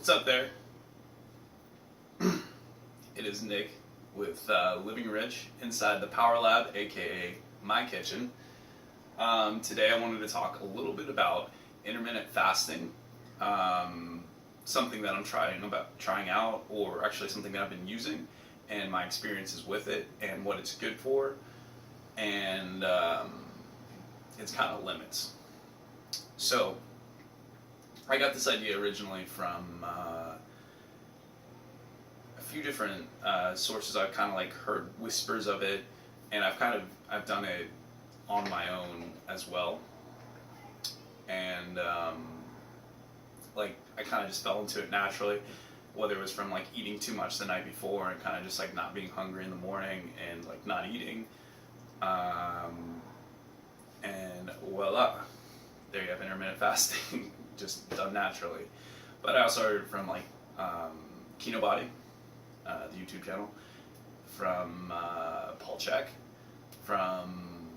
What's up there? It is Nick with Living Rich inside the Power Lab, aka my kitchen. Today I wanted to talk a little bit about intermittent fasting, something that I'm trying out, or actually something that I've been using, and my experiences with it, and what it's good for, and its kind of limits. So I got this idea originally from a few different sources. I've kind of like heard whispers of it, and I've done it on my own as well. And like I kind of just fell into it naturally, whether it was from like eating too much the night before and kind of just like not being hungry in the morning and like not eating, and voila, there you have intermittent fasting. Just done naturally. But I also heard from like Kinobody, the YouTube channel, from Paul Chek, from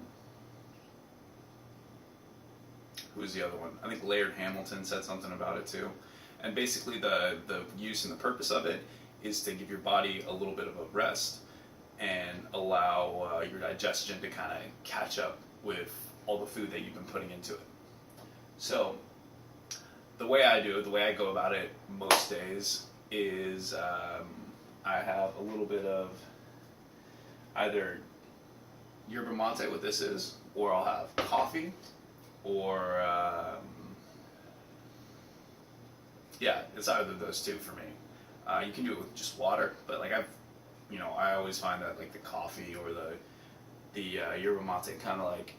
who was the other one? I think Laird Hamilton said something about it too. And basically the use and the purpose of it is to give your body a little bit of a rest and allow your digestion to kind of catch up with all the food that you've been putting into it. So the way I do it, the way I go about it most days is I have a little bit of either yerba mate, what this is, or I'll have coffee, or yeah, it's either of those two for me. You can do it with just water, but like I always find that like the coffee or the yerba mate kind of like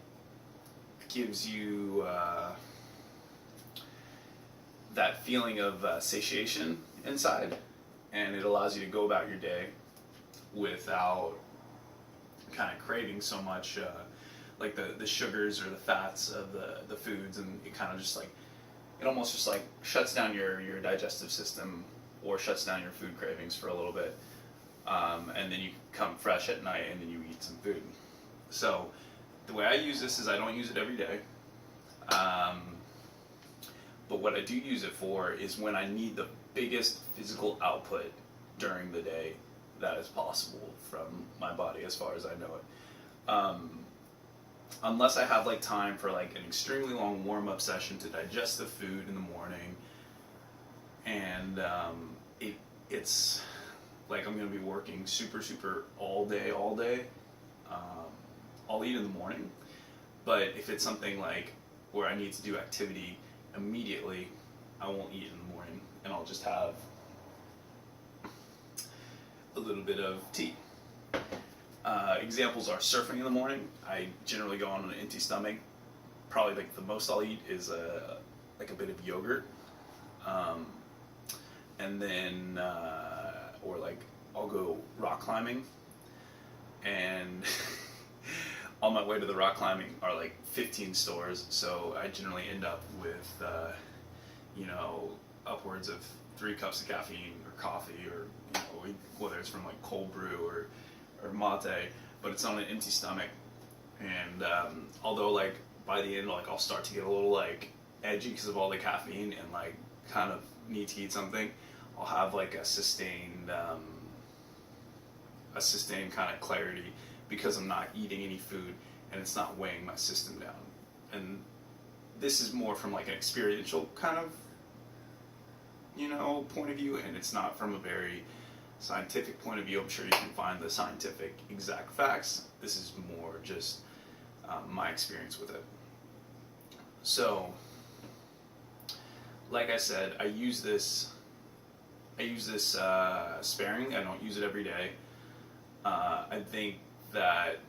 gives you that feeling of satiation inside, and it allows you to go about your day without kind of craving so much like the sugars or the fats of the foods, and it kind of just like it almost just like shuts down your digestive system or shuts down your food cravings for a little bit, and then you come fresh at night and then you eat some food. So the way I use this is I don't use it every day. But what I do use it for is when I need the biggest physical output during the day that is possible from my body as far as I know it. Unless I have like time for like an extremely long warm-up session to digest the food in the morning, and it's like I'm going to be working super all day, I'll eat in the morning. But if it's something like where I need to do activity immediately, I won't eat in the morning, and I'll just have a little bit of tea. Examples are surfing in the morning. I generally go on an empty stomach. Probably like the most I'll eat is like a bit of yogurt, and then or like I'll go rock climbing, and on my way to the rock climbing are like 15 stores, so I generally end up with upwards of 3 cups of caffeine or coffee, or whether it's from like cold brew or mate, but it's on an empty stomach. And although like by the end like I'll start to get a little like edgy because of all the caffeine and like kind of need to eat something, I'll have like a sustained kind of clarity because I'm not eating any food and it's not weighing my system down. And this is more from like an experiential kind of point of view, and it's not from a very scientific point of view. I'm sure you can find the scientific exact facts. This is more just my experience with it. So like I said, I use this sparingly. I don't use it every day. I think that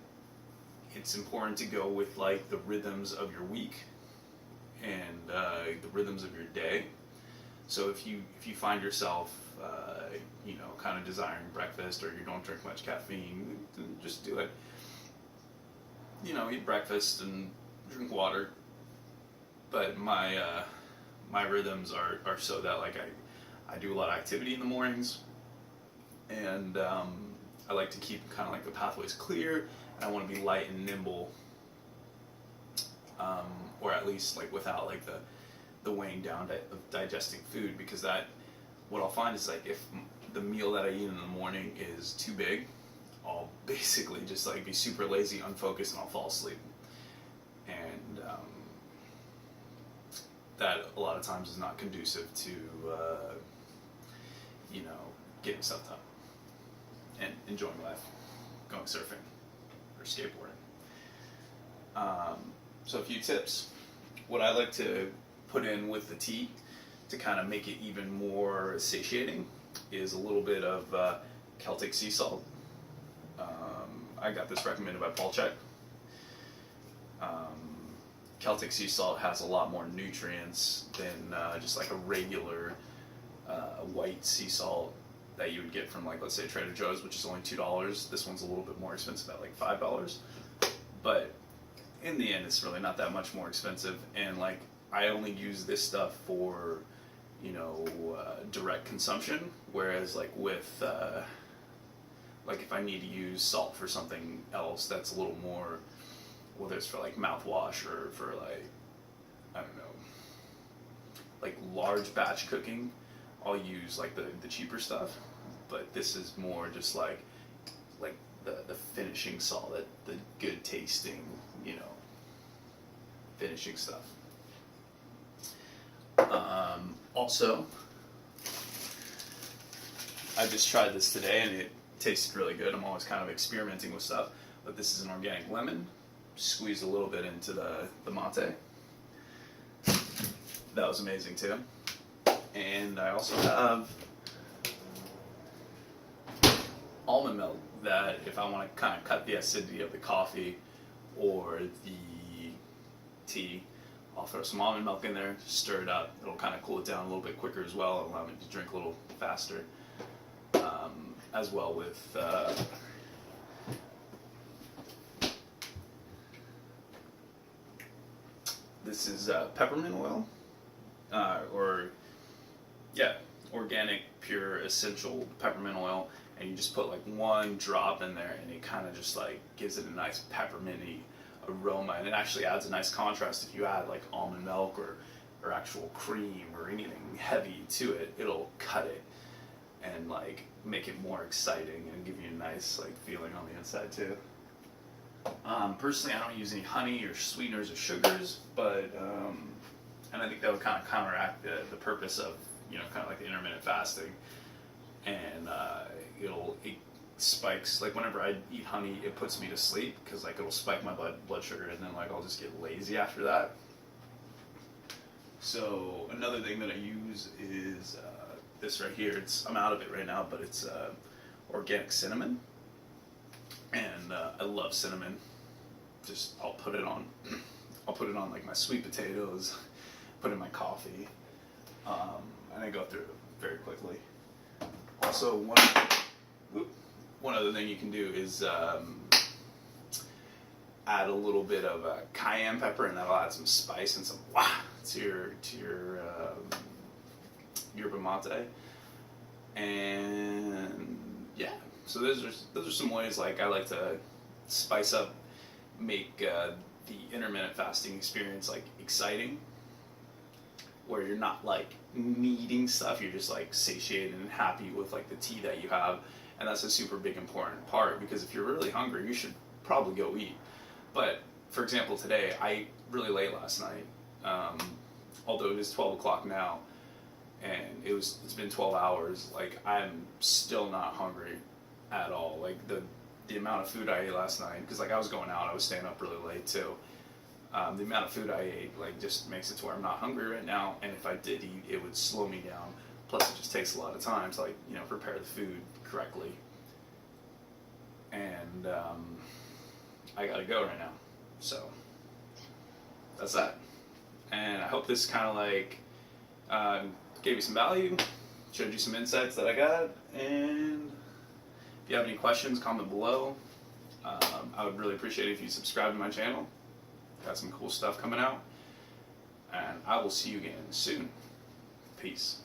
it's important to go with like the rhythms of your week and the rhythms of your day. So if you find yourself kind of desiring breakfast, or you don't drink much caffeine, then just do it. Eat breakfast and drink water. But my rhythms are so that like I do a lot of activity in the mornings, and I like to keep kind of like the pathways clear, and I want to be light and nimble, or at least like without like the weighing down of digesting food, because that what I'll find is like if the meal that I eat in the morning is too big, I'll basically just like be super lazy, unfocused, and I'll fall asleep. And that a lot of times is not conducive to getting stuff done and enjoying life, going surfing or skateboarding. So a few tips. What I like to put in with the tea to kind of make it even more satiating is a little bit of Celtic sea salt. I got this recommended by Paul Check. Celtic sea salt has a lot more nutrients than just like a regular white sea salt that you would get from, like, let's say Trader Joe's, which is only $2. This one's a little bit more expensive at like $5. But in the end, it's really not that much more expensive. And like, I only use this stuff for, direct consumption. Whereas like with, like if I need to use salt for something else that's a little more, whether it's for like mouthwash or for like, I don't know, like large batch cooking, I'll use like the cheaper stuff. But this is more just like the finishing salt, the good tasting, finishing stuff. Also, I just tried this today and it tasted really good. I'm always kind of experimenting with stuff, but this is an organic lemon. Squeezed a little bit into the mate. That was amazing too. And I also have almond milk that if I want to kind of cut the acidity of the coffee or the tea, I'll throw some almond milk in there, stir it up. It'll kind of cool it down a little bit quicker as well, and allow me to drink a little faster. As well with this is peppermint oil, organic, pure, essential peppermint oil, and you just put like one drop in there, and it kind of just like gives it a nice pepperminty aroma, and it actually adds a nice contrast. If you add like almond milk or actual cream or anything heavy to it, it'll cut it and like make it more exciting and give you a nice like feeling on the inside too. Personally, I don't use any honey or sweeteners or sugars, but and I think that would kind of counteract the purpose of kind of like the intermittent fasting. And it spikes, like whenever I eat honey, it puts me to sleep because like it'll spike my blood sugar, and then like I'll just get lazy after that. So another thing that I use is this right here. I'm out of it right now, but it's organic cinnamon, and I love cinnamon. I'll put it on like my sweet potatoes, put in my coffee, and I go through it very quickly. Also, one other thing you can do is add a little bit of cayenne pepper, and that'll add some spice and some to your yerba mate. And yeah, so those are some ways like I like to spice up, make the intermittent fasting experience like exciting, where you're not like needing stuff, you're just like satiated and happy with like the tea that you have. And that's a super big important part, because if you're really hungry, you should probably go eat. But for example, today I ate really late last night, although it is 12 o'clock now, and it's been 12 hours. Like, I'm still not hungry at all. Like the amount of food I ate last night, because like I was going out, I was staying up really late too. The amount of food I ate like just makes it to where I'm not hungry right now, and if I did eat, it would slow me down. Plus, it just takes a lot of time to like prepare the food correctly. And I gotta go right now, so that's that. And I hope this kind of like gave you some value, showed you some insights that I got. And if you have any questions, comment below. I would really appreciate it if you subscribe to my channel. Got some cool stuff coming out, and I will see you again soon. Peace.